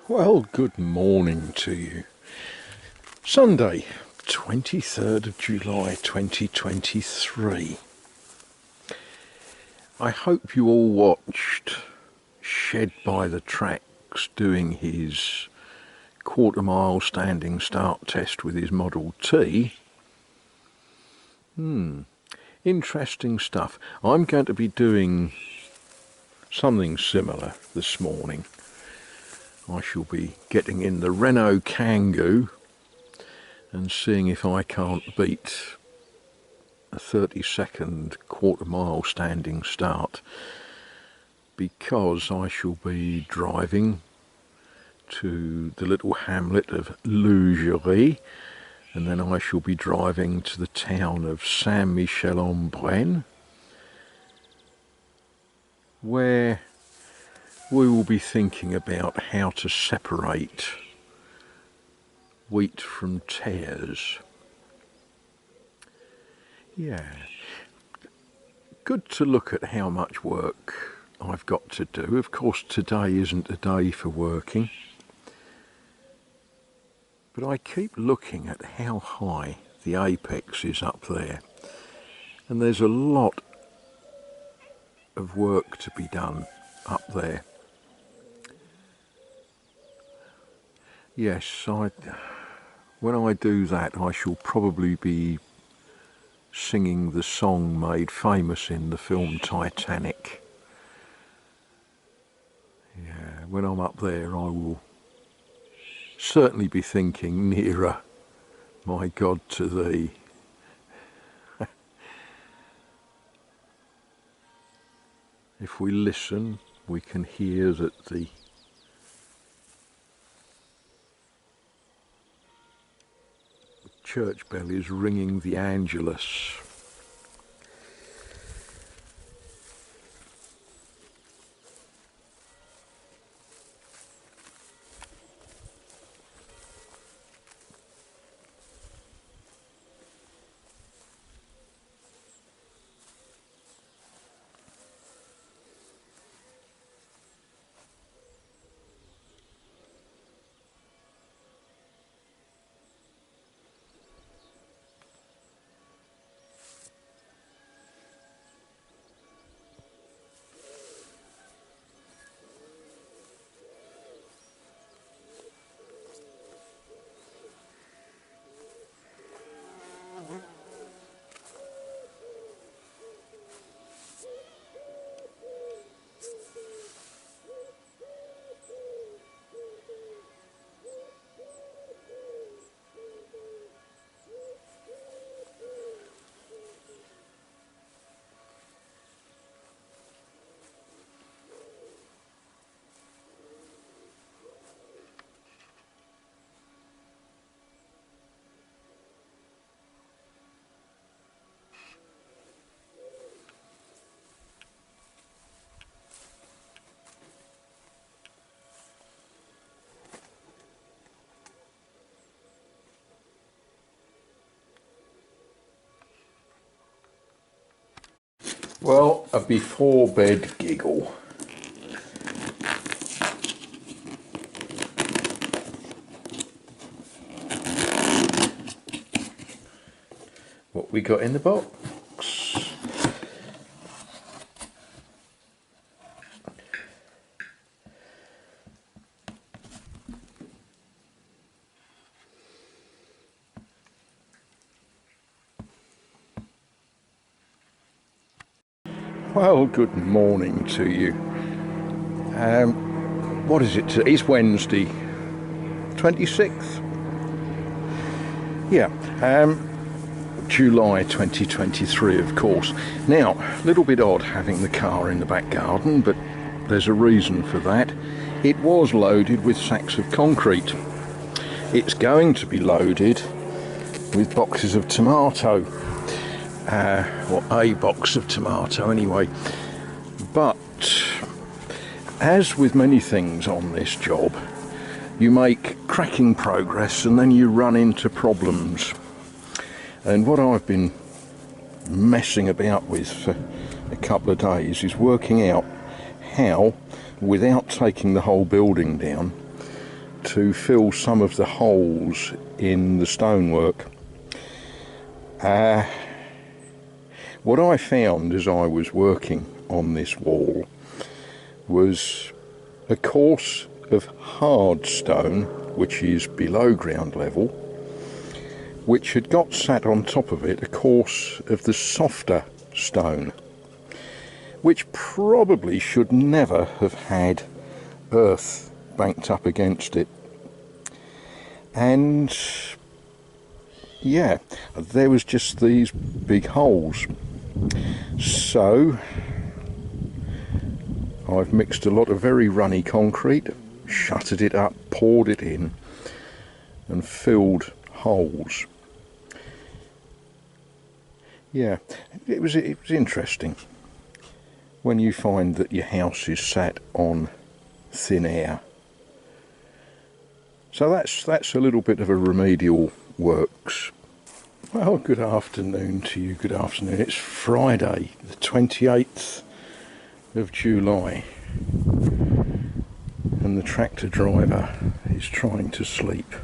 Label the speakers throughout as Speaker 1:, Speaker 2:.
Speaker 1: Well, good morning to you. Sunday, 23rd of July 2023. I hope you all watched Shed by the Tracks doing his quarter-mile standing start test with his Model T. Interesting stuff. I'm going to be doing something similar this morning. I shall be getting in the Renault Kangoo and seeing if I can't beat a 30-second quarter-mile standing start, because I shall be driving to the little hamlet of Lougerie, and then I shall be driving to the town of Saint-Michel-en-Brenne, where we will be thinking about how to separate wheat from tares. Yeah, good to look at how much work I've got to do. Of course, today isn't a day for working, but I keep looking at how high the apex is up there, and there's a lot of work to be done up there. Yes, when I do that, I shall probably be singing the song made famous in the film Titanic. Yeah, when I'm up there, I will certainly be thinking, nearer, my God, to thee. If we listen, we can hear that the church bell is ringing the Angelus. Well, a before bed giggle. What we got in the box? Well, good morning to you. What is it? It's Wednesday, 26th. Yeah, July 2023, of course. Now, a little bit odd having the car in the back garden, but there's a reason for that. It was loaded with sacks of concrete. It's going to be loaded with boxes of tomato. Or a box of tomato anyway. But as with many things on this job, you make cracking progress and then you run into problems. And what I've been messing about with for a couple of days is working out how, without taking the whole building down, to fill some of the holes in the stonework. What I found as I was working on this wall was a course of hard stone, which is below ground level, which had got sat on top of it a course of the softer stone, which probably should never have had earth banked up against it. And yeah, there was just these big holes. So I've mixed a lot of very runny concrete, shuttered it up, poured it in and filled holes. Yeah, it was interesting when you find that your house is sat on thin air. So that's a little bit of a remedial works. Well, good afternoon to you, good afternoon. It's Friday, the 28th of July, and the tractor driver is trying to sleep.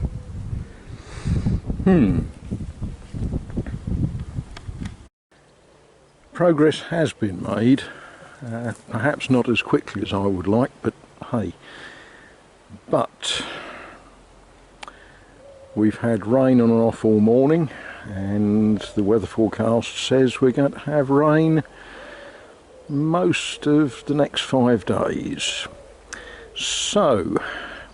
Speaker 1: Progress has been made, perhaps not as quickly as I would like, but hey. But we've had rain on and off all morning, and the weather forecast says we're going to have rain most of the next 5 days. So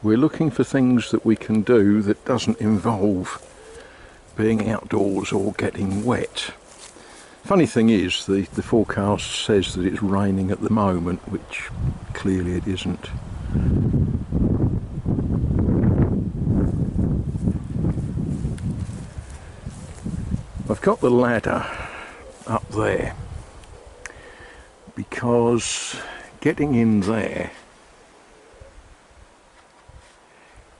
Speaker 1: we're looking for things that we can do that doesn't involve being outdoors or getting wet. Funny thing is, the forecast says that it's raining at the moment, which clearly it isn't. I've got the ladder up there because getting in there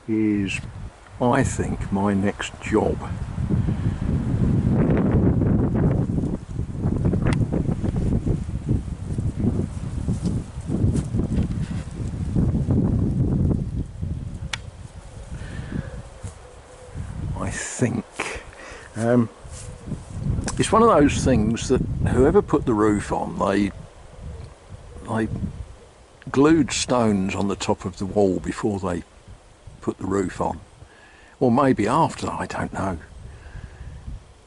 Speaker 1: is, I think, my next job. It's one of those things that whoever put the roof on, they glued stones on the top of the wall before they put the roof on, or maybe after, I don't know,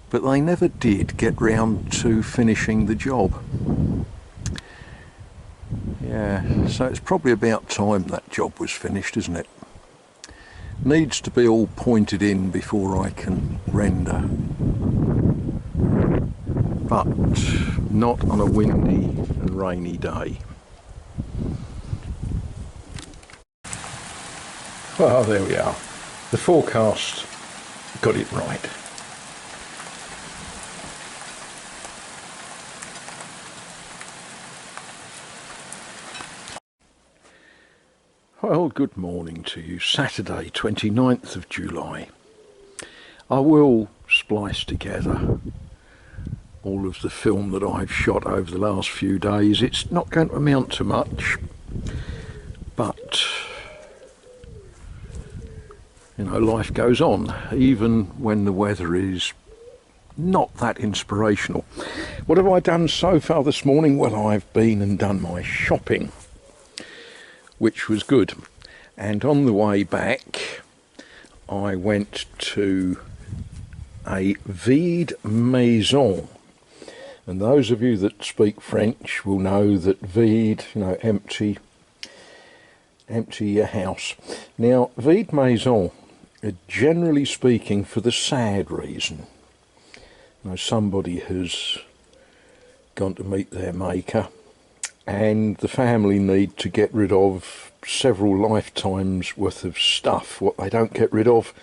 Speaker 1: but they never did get round to finishing the job. Yeah, so it's probably about time that job was finished, isn't it? Needs to be all pointed in before I can render, but not on a windy and rainy day. Well, there we are. The forecast got it right. Well, good morning to you. Saturday, 29th of July. I will splice together all of the film that I've shot over the last few days. It's not going to amount to much, but you know, life goes on, even when the weather is not that inspirational. What have I done so far this morning? Well, I've been and done my shopping, which was good. And on the way back, I went to a vide maison. And those of you that speak French will know that vide, you know, empty your house. Now, vide maison, generally speaking, for the sad reason. You know, somebody has gone to meet their maker, and the family need to get rid of several lifetimes worth of stuff. What they don't get rid of,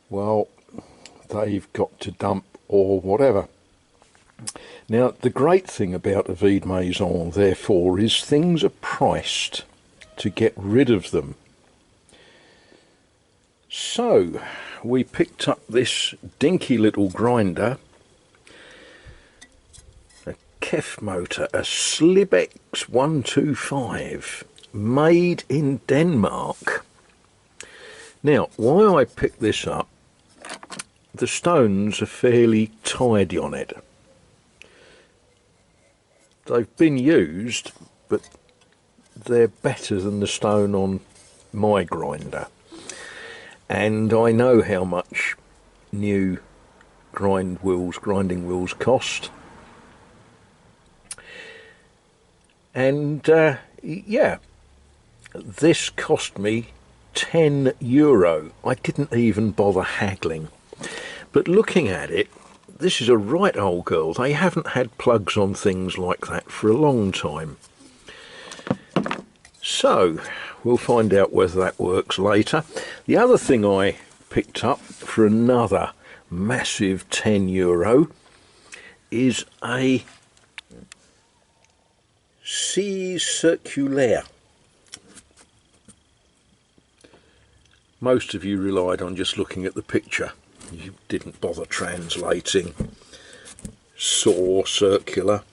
Speaker 1: well, they've got to dump or whatever. Now, the great thing about a vide maison, therefore, is things are priced to get rid of them. So we picked up this dinky little grinder, a Kef motor, a Slibex 125, made in Denmark. Now, why I picked this up, the stones are fairly tidy on it. They've been used, but they're better than the stone on my grinder. And I know how much new grinding wheels cost. And yeah, this cost me €10. I didn't even bother haggling. But looking at it, this is a right old girl. They haven't had plugs on things like that for a long time. So we'll find out whether that works later. The other thing I picked up for another massive €10 is a scie circulaire. Most of you relied on just looking at the picture. You didn't bother translating saw circular.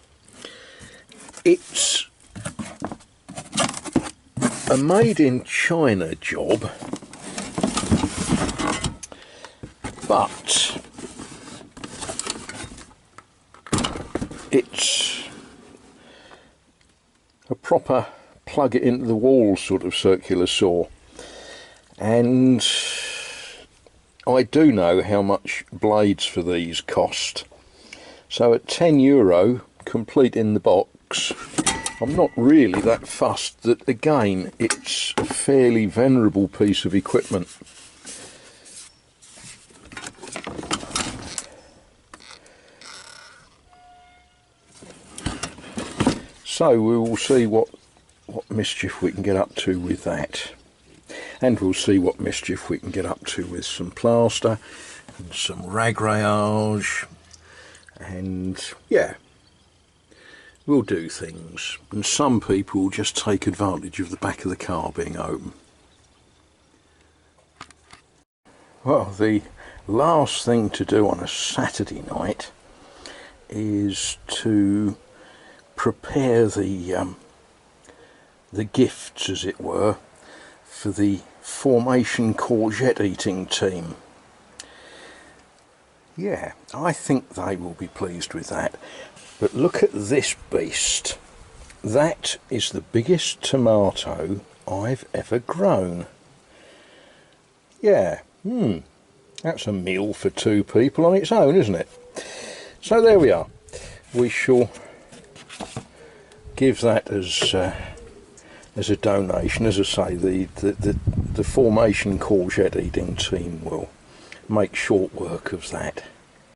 Speaker 1: It's a made in China job, but it's a proper plug it into the wall sort of circular saw. And I do know how much blades for these cost. So at €10, complete in the box, I'm not really that fussed that, again, it's a fairly venerable piece of equipment. So we will see what mischief we can get up to with that. And we'll see what mischief we can get up to with some plaster and some ragrayage, and yeah, we'll do things. And some people just take advantage of the back of the car being open. Well, the last thing to do on a Saturday night is to prepare the gifts, as it were, for the formation courgette eating team. Yeah, I think they will be pleased with that. But look at this beast. That is the biggest tomato I've ever grown. Yeah, that's a meal for two people on its own, isn't it? So there we are. We shall give that as a donation. As I say, the formation courgette eating team will make short work of that.